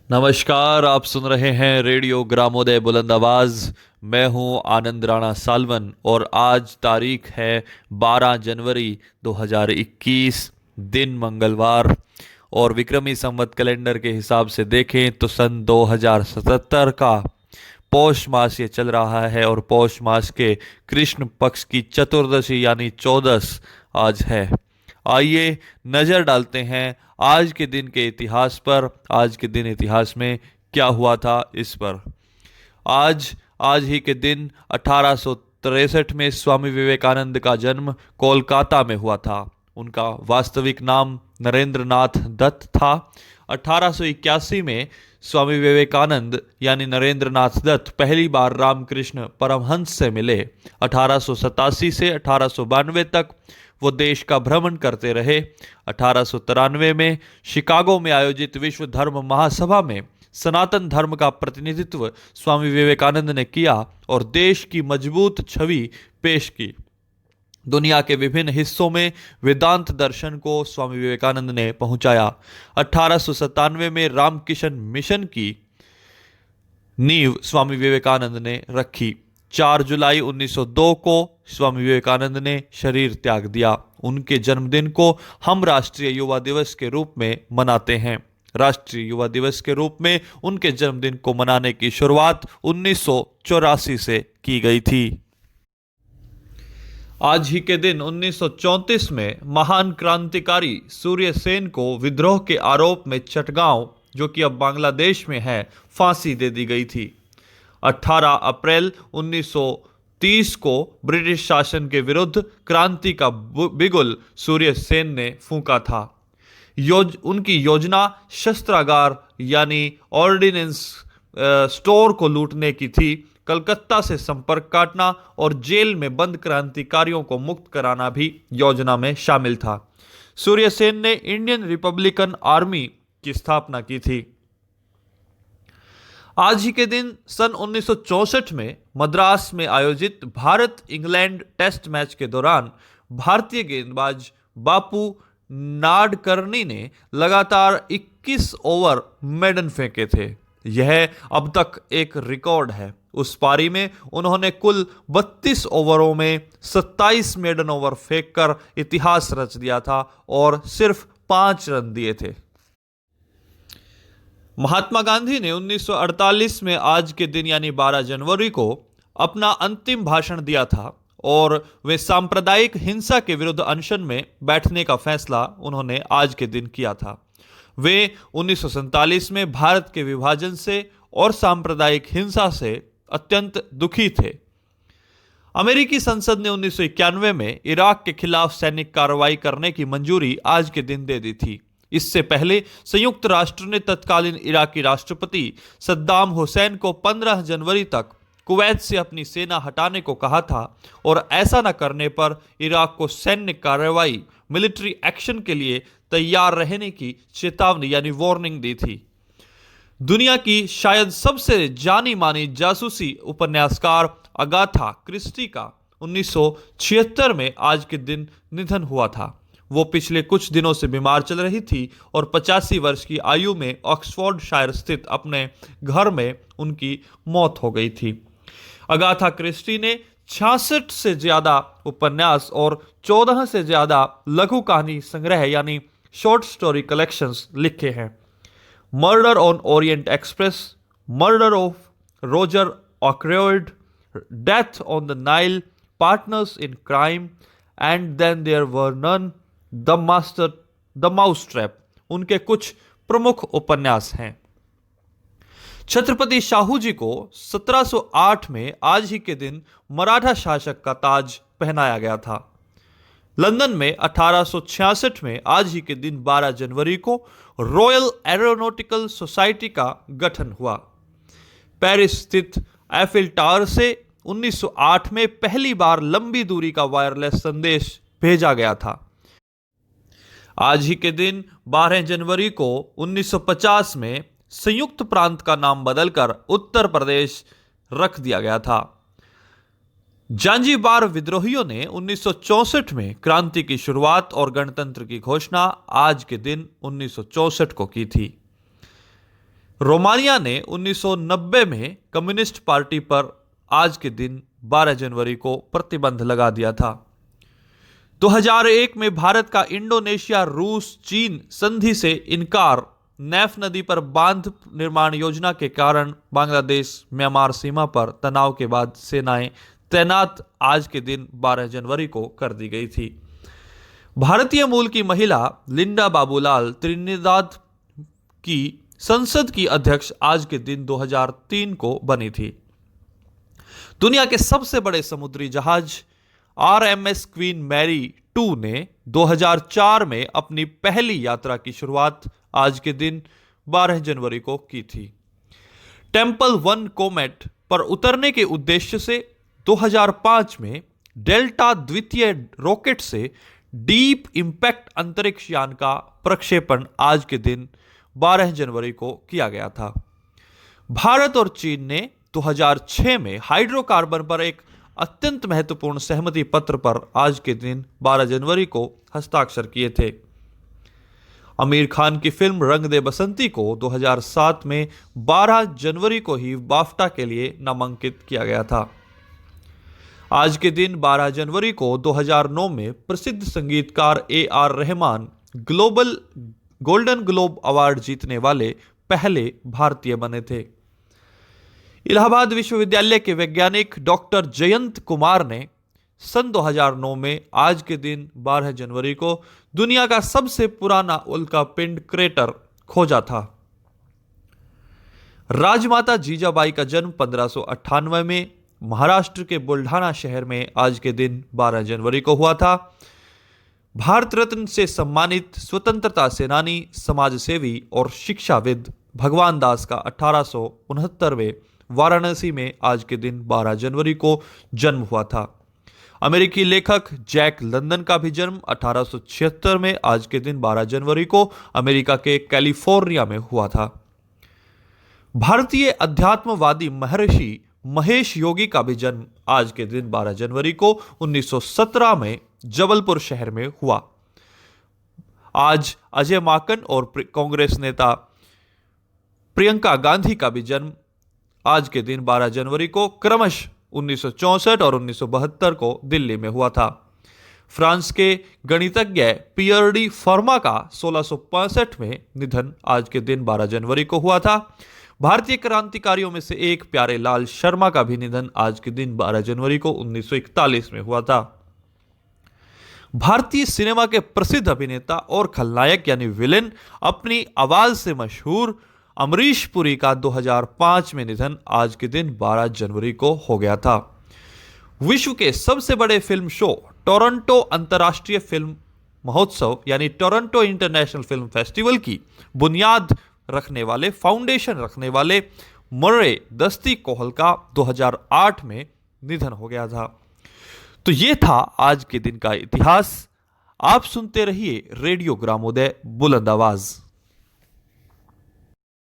नमस्कार, आप सुन रहे हैं रेडियो ग्रामोदय बुलंद आवाज। मैं हूं आनंद राणा सालवन और आज तारीख है 12 जनवरी 2021, दिन मंगलवार। और विक्रमी संवत कैलेंडर के हिसाब से देखें तो सन 2077 का पौष मास ये चल रहा है और पौष मास के कृष्ण पक्ष की चतुर्दशी यानी चौदस आज है। आइए नजर डालते हैं आज के दिन के इतिहास पर। आज के दिन इतिहास में क्या हुआ था इस पर। आज आज ही के दिन 1863 में स्वामी विवेकानंद का जन्म कोलकाता में हुआ था। उनका वास्तविक नाम नरेंद्र नाथ दत्त था। 1881 में स्वामी विवेकानंद यानी नरेंद्र नाथ दत्त पहली बार रामकृष्ण परमहंस से मिले। 1887 से 1892 तक वो देश का भ्रमण करते रहे। 1893 में शिकागो में आयोजित विश्व धर्म महासभा में सनातन धर्म का प्रतिनिधित्व स्वामी विवेकानंद ने किया और देश की मजबूत छवि पेश की। दुनिया के विभिन्न हिस्सों में वेदांत दर्शन को स्वामी विवेकानंद ने पहुंचाया। 1897 में रामकिशन मिशन की नींव स्वामी विवेकानंद ने रखी। 4 जुलाई 1902 को स्वामी विवेकानंद ने शरीर त्याग दिया। उनके जन्मदिन को हम राष्ट्रीय युवा दिवस के रूप में मनाते हैं। राष्ट्रीय युवा दिवस के रूप में उनके जन्मदिन को मनाने की शुरुआत 1984 से की गई थी। आज ही के दिन 1934 में महान क्रांतिकारी सूर्य सेन को विद्रोह के आरोप में चटगांव, जो कि अब बांग्लादेश में है, फांसी दे दी गई थी। 18 अप्रैल 1930 को ब्रिटिश शासन के विरुद्ध क्रांति का बिगुल सूर्य सेन ने फूंका था। उनकी योजना शस्त्रागार यानी ऑर्डिनेंस स्टोर को लूटने की थी। कलकत्ता से संपर्क काटना और जेल में बंद क्रांतिकारियों को मुक्त कराना भी योजना में शामिल था। सूर्य सेन ने इंडियन रिपब्लिकन आर्मी की स्थापना की थी। आज ही के दिन सन 1964 में मद्रास में आयोजित भारत इंग्लैंड टेस्ट मैच के दौरान भारतीय गेंदबाज बापू नाडकर्णी ने लगातार 21 ओवर मेडन फेंके थे। यह अब तक एक रिकॉर्ड है। उस पारी में उन्होंने कुल 32 ओवरों में 27 मेडन ओवर फेंककर इतिहास रच दिया था और सिर्फ 5 रन दिए थे। महात्मा गांधी ने 1948 में आज के दिन यानी 12 जनवरी को अपना अंतिम भाषण दिया था और वे सांप्रदायिक हिंसा के विरुद्ध अनशन में बैठने का फैसला उन्होंने आज के दिन किया था। वे 1947 में भारत के विभाजन से और सांप्रदायिक हिंसा से अत्यंत दुखी थे। अमेरिकी संसद ने 1991 में इराक के खिलाफ सैनिक कार्रवाई करने की मंजूरी आज के दिन दे दी थी। इससे पहले संयुक्त राष्ट्र ने तत्कालीन इराकी राष्ट्रपति सद्दाम हुसैन को 15 जनवरी तक कुवैत से अपनी सेना हटाने को कहा था और ऐसा न करने पर इराक को सैन्य कार्रवाई मिलिट्री एक्शन के लिए तैयार रहने की चेतावनी यानी वार्निंग दी थी। दुनिया की शायद सबसे जानी मानी जासूसी उपन्यासकार अगाथा क्रिस्टी का 1976 में आज के दिन निधन हुआ था। वो पिछले कुछ दिनों से बीमार चल रही थी और 85 वर्ष की आयु में ऑक्सफोर्डशायर स्थित अपने घर में उनकी मौत हो गई थी। अगाथा क्रिस्टी ने 66 से ज्यादा उपन्यास और 14 से ज्यादा लघु कहानी संग्रह यानी शॉर्ट स्टोरी कलेक्शंस लिखे हैं। Murder on Orient Express, murder of Roger Ackroyd, death on the Nile, partners in crime, and then there were none, the mousetrap उनके कुछ प्रमुख उपन्यास हैं। छत्रपति शाहू जी को 1708 में आज ही के दिन मराठा शासक का ताज पहनाया गया था। लंदन में 1866 में आज ही के दिन 12 जनवरी को रॉयल एरोनॉटिकल सोसाइटी का गठन हुआ। पेरिस स्थित एफिल टावर से 1908 में पहली बार लंबी दूरी का वायरलेस संदेश भेजा गया था। आज ही के दिन 12 जनवरी को 1950 में संयुक्त प्रांत का नाम बदलकर उत्तर प्रदेश रख दिया गया था। जांजीबार विद्रोहियों ने 1964 में क्रांति की शुरुआत और गणतंत्र की घोषणा आज के दिन 1964 को की थी। रोमानिया ने 1990 में कम्युनिस्ट पार्टी पर आज के दिन 12 जनवरी को प्रतिबंध लगा दिया था। 2001 में भारत का इंडोनेशिया, रूस, चीन संधि से इनकार, नैफ नदी पर बांध निर्माण योजना के कारण बांग्लादेश म्यांमार सीमा पर तनाव के बाद सेनाएं तैनात आज के दिन 12 जनवरी को कर दी गई थी। भारतीय मूल की महिला लिंडा बाबूलाल त्रिनिदाद की संसद की अध्यक्ष आज के दिन 2003 को बनी थी। दुनिया के सबसे बड़े समुद्री जहाज आरएमएस क्वीन मैरी 2 ने 2004 में अपनी पहली यात्रा की शुरुआत आज के दिन 12 जनवरी को की थी। टेम्पल 1 कोमेट पर उतरने के उद्देश्य से 2005 में डेल्टा द्वितीय रॉकेट से डीप इंपैक्ट अंतरिक्ष यान का प्रक्षेपण आज के दिन 12 जनवरी को किया गया था। भारत और चीन ने 2006 में हाइड्रोकार्बन पर एक अत्यंत महत्वपूर्ण सहमति पत्र पर आज के दिन 12 जनवरी को हस्ताक्षर किए थे। आमिर खान की फिल्म रंग दे बसंती को 2007 में 12 जनवरी को ही बाफ्टा के लिए नामांकित किया गया था। आज के दिन 12 जनवरी को 2009 में प्रसिद्ध संगीतकार AR Rahman golden globe award जीतने वाले पहले भारतीय बने थे। इलाहाबाद विश्वविद्यालय के वैज्ञानिक डॉक्टर जयंत कुमार ने सन 2009 में आज के दिन 12 जनवरी को दुनिया का सबसे पुराना उल्का पिंड क्रेटर खोजा था। राजमाता जीजाबाई का जन्म 1598 में महाराष्ट्र के बुल्ढाना शहर में आज के दिन 12 जनवरी को हुआ था। भारत रत्न से सम्मानित स्वतंत्रता सेनानी, समाजसेवी और शिक्षाविद भगवान दास का 1869वें वाराणसी में आज के दिन 12 जनवरी को जन्म हुआ था। अमेरिकी लेखक जैक लंदन का भी जन्म 1876 में आज के दिन 12 जनवरी को अमेरिका के कैलिफोर्निया में हुआ था। भारतीय अध्यात्मवादी महर्षि महेश योगी का भी जन्म आज के दिन 12 जनवरी को 1917 में जबलपुर शहर में हुआ। आज अजय माकन और कांग्रेस नेता प्रियंका गांधी का भी जन्म आज के दिन 12 जनवरी को क्रमशः 1964 और 1972 को दिल्ली में हुआ था। फ्रांस के गणितज्ञ पियर डी फर्मा का 1665 में निधन आज के दिन 12 जनवरी को हुआ था। भारतीय क्रांतिकारियों में से एक प्यारेलाल शर्मा का भी निधन आज के दिन 12 जनवरी को 1941 में हुआ था। भारतीय सिनेमा के प्रसिद्ध अभिनेता और खलनायक यानी विलेन, अपनी आवाज से मशहूर अमरीश पुरी का 2005 में निधन आज के दिन 12 जनवरी को हो गया था। विश्व के सबसे बड़े फिल्म शो टोरंटो अंतर्राष्ट्रीय फिल्म महोत्सव यानी टोरंटो इंटरनेशनल फिल्म फेस्टिवल की बुनियाद रखने वाले, फाउंडेशन रखने वाले मर्रे दस्ती कोहल का 2008 में निधन हो गया था। तो ये था आज के दिन का इतिहास। आप सुनते रहिए रेडियो ग्रामोदय बुलंद आवाज।